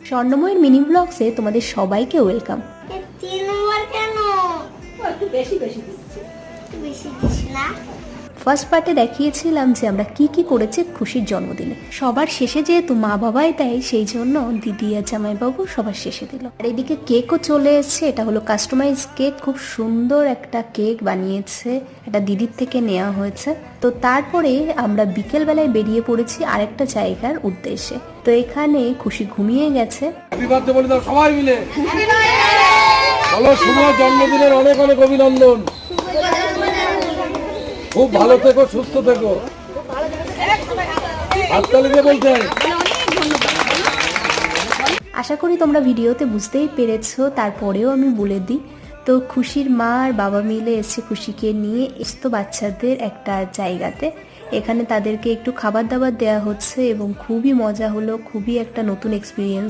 স্বর্ণময়ের mini ব্লগসে তোমাদের সবাইকে welcome. 3 নম্বর কেন? একটু বেশি বেশি দিচ্ছে। বেশি দিস না। ফার্স্ট পার্টে দেখিয়েছিলাম যে আমরা কি কি করেছি খুশির জন্মদিনে। সবার শেষে যেহেতু মা বাবাই দেয়, সেই জন্য দিদি আর জামাইবাবু সবার শেষে দিল। আর এদিকে কেকও চলে এসেছে। এটা হলো কাস্টমাইজ কেক, খুব সুন্দর একটা কেক বানিয়েছে, এটা দিদির থেকে নেওয়া হয়েছে। তো তারপরে আমরা বিকেল বেলায় বেরিয়ে পড়েছি আরেকটা জায়গার উদ্দেশ্যে। তো এখানে খুশি ঘুমিয়ে গেছে। হ্যাপি বার্থডে বলে দাও সবাই মিলে। বলো শুভ জন্মদিনের অনেক অনেক অভিনন্দন। খুব ভালো থেকো, সুস্থ থেকো। হাততালি দিয়ে বলছেন। আশা করি তোমরা ভিডিওতে বুঝতেই পেরেছো, তারপরেও আমি বলে দিই। তো খুশির মা আর বাবা মিলে এসে খুশিকে নিয়ে এসতো বাচ্চাদের একটা জায়গাতে। এখানে তাদেরকে একটু খাবার দাবার দেওয়া হচ্ছে এবং খুবই মজা হলো, খুবই একটা নতুন এক্সপিরিয়েন্স